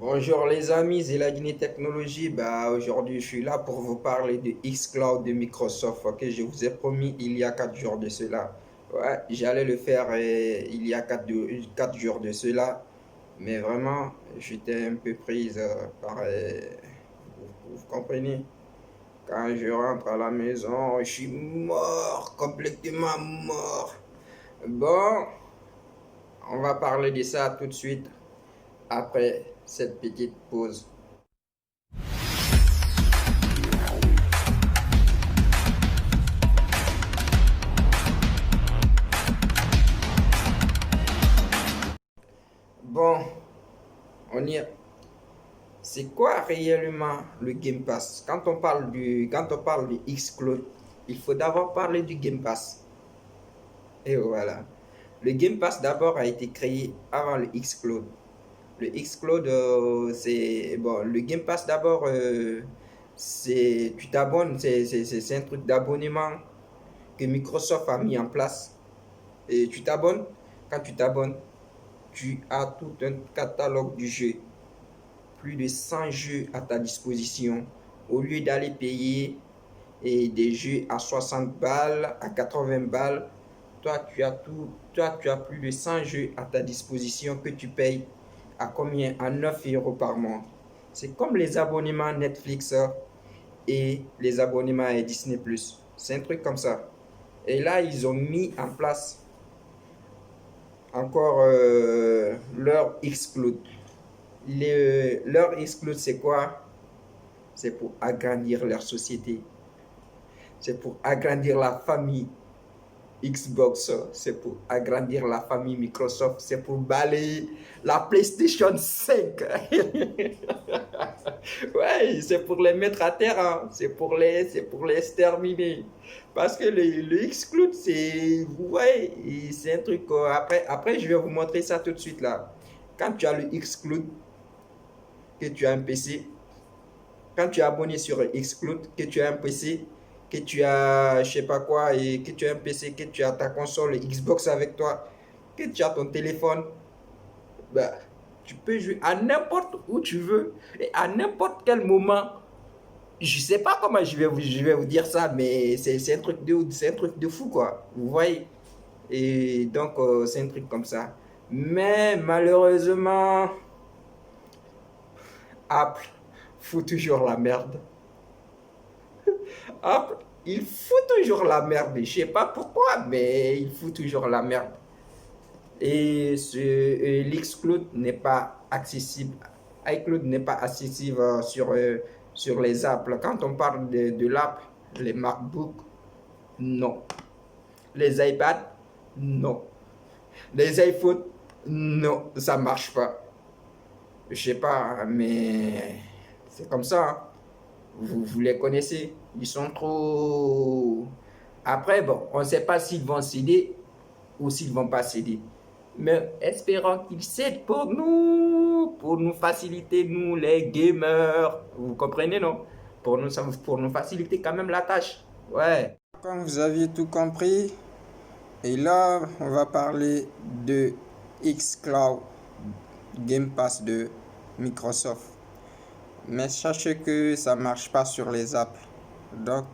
Bonjour les amis, c'est la Guinée Technologie. Aujourd'hui, je suis là pour vous parler de xCloud de Microsoft. Ok, je vous ai promis il y a 4 jours de cela. Ouais, j'allais le faire il y a 4 jours de cela. Mais vraiment, j'étais un peu prise par... vous comprenez? Quand je rentre à la maison, je suis mort, complètement mort. Bon, on va parler de ça tout de suite après cette petite pause. Bon, on y est. C'est quoi réellement le Game Pass? Quand on parle du xCloud, il faut d'abord parler du Game Pass. Et voilà. Le Game Pass d'abord a été créé avant le xCloud. Le xCloud, c'est bon. Le Game Pass d'abord, c'est tu t'abonnes, c'est un truc d'abonnement que Microsoft a mis en place. Et tu t'abonnes. Quand tu t'abonnes, tu as tout un catalogue du jeu, plus de 100 jeux à ta disposition. Au lieu d'aller payer des jeux à 60 balles, à 80 balles, toi, tu as plus de 100 jeux à ta disposition que tu payes à combien? À 9 euros par mois. C'est comme les abonnements Netflix et les abonnements à Disney+. C'est un truc comme ça. Et là, ils ont mis en place encore leur Xcloud. Leur Xcloud, c'est quoi? C'est pour agrandir leur société. C'est pour agrandir la famille Xbox. C'est pour agrandir la famille Microsoft. C'est pour balayer la PlayStation 5. Ouais, c'est pour les mettre à terre. Hein. C'est pour les exterminer. Parce que le Xcloud, c'est... Ouais, c'est un truc... après, je vais vous montrer ça tout de suite là. Quand tu as le Xcloud, que tu as un PC, quand tu es abonné sur Xcloud, que tu as un PC, que tu as je sais pas quoi, et que tu as un PC, que tu as ta console Xbox avec toi, que tu as ton téléphone, bah, tu peux jouer à n'importe où tu veux et à n'importe quel moment. Je sais pas comment je vais vous dire ça, mais c'est un truc de fou quoi. Vous voyez? Et donc c'est un truc comme ça. Mais malheureusement, Apple fout toujours la merde. Hop, il fout toujours la merde. Je sais pas pourquoi, mais il fout toujours la merde. Et l'Xcloud n'est pas accessible. iCloud n'est pas accessible sur les apps. Quand on parle de l'app, les MacBook, non. Les iPads, non. Les iPhones, non. Ça marche pas. Je sais pas, mais c'est comme ça. Hein. Vous les connaissez. Ils sont trop... Après, bon, on ne sait pas s'ils vont céder ou s'ils ne vont pas céder. Mais espérons qu'ils cèdent pour nous faciliter, nous les gamers. Vous comprenez, non? Pour nous faciliter quand même la tâche. Ouais. Comme vous aviez tout compris, et là, on va parler de xCloud Game Pass de Microsoft. Mais sachez que ça marche pas sur les apps. Donc,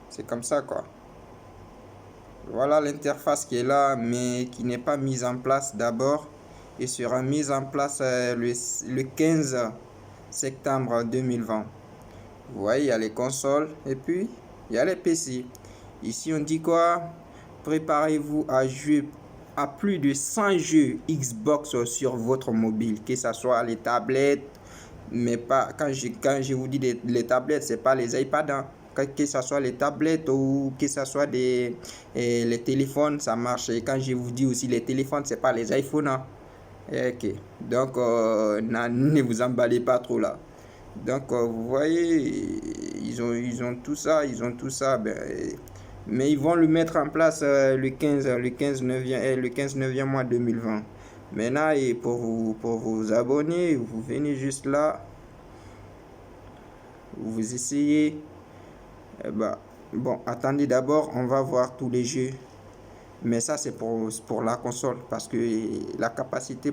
c'est comme ça, quoi. Voilà l'interface qui est là, mais qui n'est pas mise en place d'abord. Et sera mise en place le 15 septembre 2020. Vous voyez, il y a les consoles et puis il y a les PC. Ici, on dit quoi? Préparez-vous à jouer à plus de 100 jeux Xbox sur votre mobile, que ce soit les tablettes, mais pas quand je vous dis les tablettes, c'est pas les iPads, hein. Que ce soit les tablettes ou que ce soit les téléphones, ça marche. Et quand je vous dis aussi les téléphones, c'est pas les iPhones, hein. Ok, donc ne vous emballez pas trop là. Donc vous voyez, ils ont tout ça, mais ils vont le mettre en place le 15 9e, le 15 9e mois 2020. Maintenant, et pour vous abonner, vous venez juste là, vous essayez. Bon, attendez d'abord, on va voir tous les jeux. Mais ça, c'est pour la console, parce que la capacité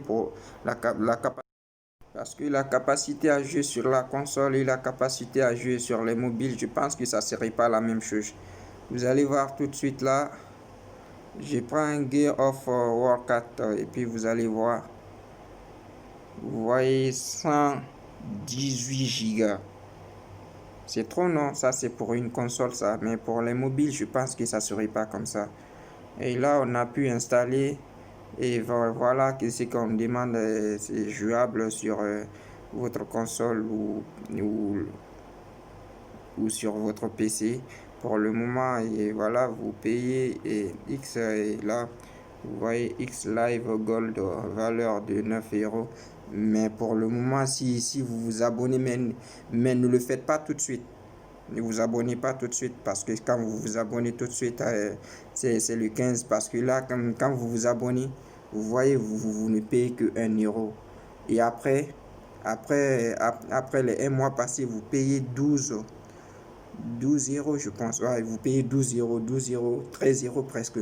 Parce que la capacité à jouer sur la console et la capacité à jouer sur les mobiles, je pense que ça ne serait pas la même chose. Vous allez voir tout de suite là. Je prends un Gear of War 4 et puis vous allez voir. Vous voyez 118 Go. C'est trop non, ça c'est pour une console ça. Mais pour les mobiles, je pense que ça ne serait pas comme ça. Et là, on a pu installer. Et voilà que ce qu'on demande, c'est jouable sur votre console ou sur votre PC. Pour le moment, et voilà, vous payez et X et là, vous voyez X Live Gold, valeur de 9 €. Mais pour le moment, si vous vous abonnez, mais ne le faites pas tout de suite. Ne vous abonnez pas tout de suite parce que quand vous vous abonnez tout de suite, c'est le 15. Parce que là, quand vous vous abonnez, vous voyez, vous ne payez que 1 €. Et après les 1 mois passés, vous payez 12 € je pense. Ouais, vous payez 12 €, 13 € presque.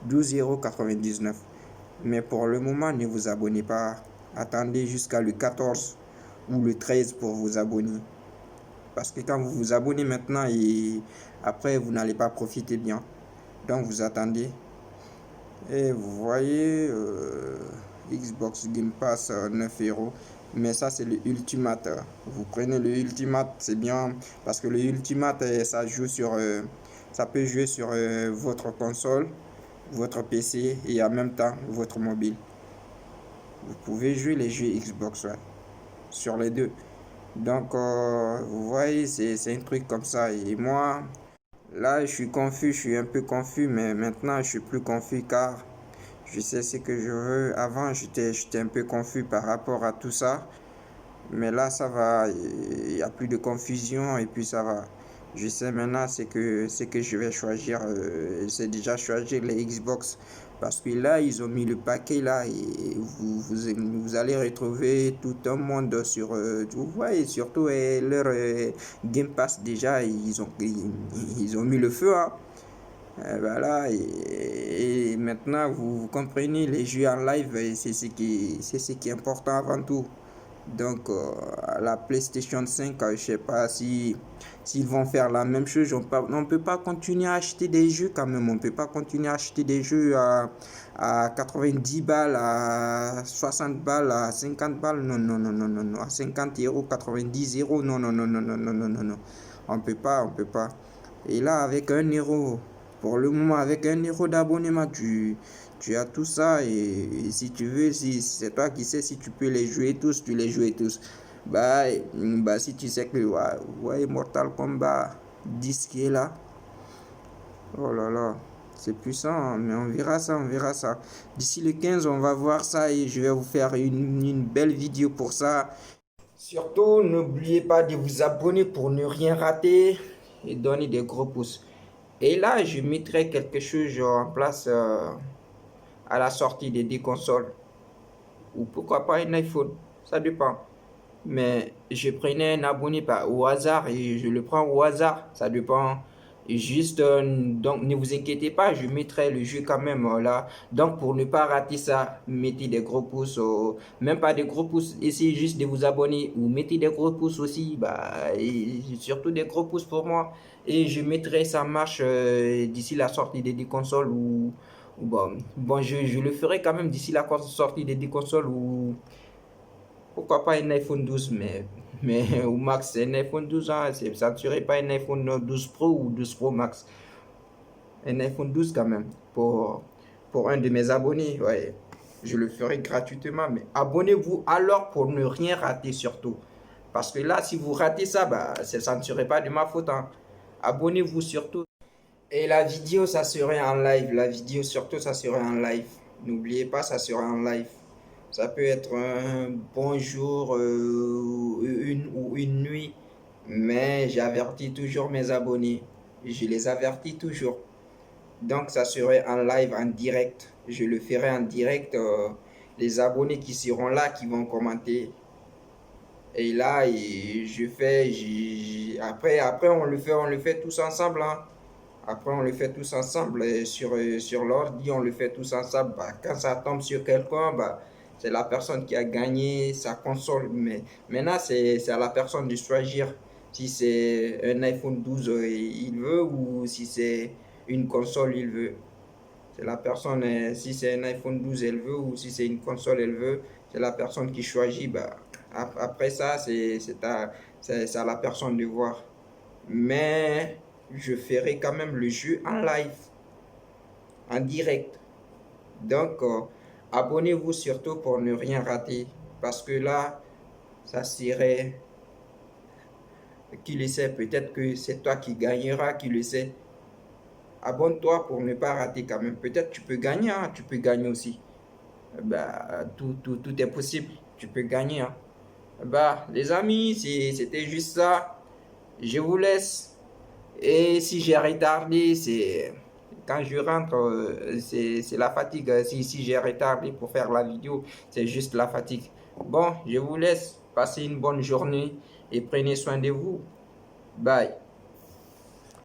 12,99 €. Mais pour le moment, ne vous abonnez pas. Attendez jusqu'à le 14 ou le 13 pour vous abonner. Parce que quand vous vous abonnez maintenant, et après, vous n'allez pas profiter bien. Donc, vous attendez. Et vous voyez, Xbox Game Pass 9 €. Mais ça, c'est le Ultimate. Vous prenez le Ultimate, c'est bien. Parce que le Ultimate, ça joue sur, ça peut jouer sur votre console, votre PC et en même temps votre mobile. Vous pouvez jouer les jeux Xbox sur les deux. Donc, vous voyez, c'est un truc comme ça. Et moi, là, je suis confus, je suis un peu confus, mais maintenant, je suis plus confus car je sais ce que je veux. Avant, j'étais un peu confus par rapport à tout ça. Mais là, ça va, il n'y a plus de confusion et puis ça va. Je sais maintenant ce que je vais choisir. C'est déjà choisir les Xbox. Parce que là, ils ont mis le paquet là et vous allez retrouver tout un monde sur. Vous voyez, surtout leur Game Pass déjà, ils ont mis le feu. Hein. Voilà, et maintenant vous comprenez, les jeux en live, c'est ce qui est important avant tout. Donc, la PlayStation 5, je sais pas s'ils vont faire la même chose. On peut pas continuer à acheter des jeux quand même. On peut pas continuer à acheter des jeux à 90 balles, à 60 balles, à 50 balles. Non, non, non, non, non, non. À 50 €, 90 €. Non, non, non, non, non, non, non, non, non. On peut pas, on peut pas. Et là, avec 1 €, pour le moment, avec 1 € d'abonnement, tu as tout ça et si tu veux, si c'est toi qui sais si tu peux les jouer tous, tu les joues tous. Bah si tu sais que ouais, Mortal Kombat 10 qui est là. Oh là là, c'est puissant, hein, mais on verra ça, on verra ça. D'ici le 15, on va voir ça et je vais vous faire une belle vidéo pour ça. Surtout, n'oubliez pas de vous abonner pour ne rien rater et donner des gros pouces. Et là, je mettrai quelque chose en place à la sortie des deux consoles. Ou pourquoi pas un iPhone, ça dépend. Mais je prenais un abonné au hasard et je le prends au hasard, ça dépend. Et juste, donc ne vous inquiétez pas, je mettrai le jeu quand même là. Donc pour ne pas rater ça, mettez des gros pouces, même pas des gros pouces, essayez juste de vous abonner ou mettez des gros pouces aussi, et surtout des gros pouces pour moi. Et je mettrai ça marche d'ici la sortie des deux consoles ou bon je le ferai quand même d'ici la sortie des deux consoles ou pourquoi pas un iPhone 12, mais au max, un iPhone 12, hein, ça ne serait pas un iPhone 12 Pro ou 12 Pro Max. Un iPhone 12 quand même, pour un de mes abonnés, ouais. Je le ferai gratuitement, mais abonnez-vous alors pour ne rien rater surtout. Parce que là, si vous ratez ça, ça ne serait pas de ma faute. Hein. Abonnez-vous surtout. Et la vidéo, ça serait en live. La vidéo, surtout, ça serait en live. N'oubliez pas, ça sera en live. Ça peut être un bonjour ou une nuit, mais j'avertis toujours mes abonnés. Je les avertis toujours. Donc ça serait en live, en direct. Je le ferai en direct. Les abonnés qui seront là, qui vont commenter. Et là, après on le fait tous ensemble. Hein. Après, on le fait tous ensemble sur l'ordi, on le fait tous ensemble. Quand ça tombe sur quelqu'un, c'est la personne qui a gagné sa console. Mais maintenant, c'est à la personne de choisir si c'est un iPhone 12 il veut ou si c'est une console il veut. C'est la personne, si c'est un iPhone 12 elle veut ou si c'est une console elle veut, c'est la personne qui choisit. Bah, après ça, c'est à la personne de voir. Mais je ferai quand même le jeu en live, en direct. Donc, abonnez-vous surtout pour ne rien rater. Parce que là, ça serait, qui le sait, peut-être que c'est toi qui gagneras, qui le sait. Abonne-toi pour ne pas rater quand même. Peut-être tu peux gagner, hein, tu peux gagner aussi. Bah, tout est possible. Tu peux gagner, hein. Bah, les amis, c'était juste ça. Je vous laisse. Et si j'ai retardé, c'est quand je rentre, c'est la fatigue. Si j'ai retardé pour faire la vidéo, c'est juste la fatigue. Bon, je vous laisse. Passez une bonne journée et prenez soin de vous. Bye.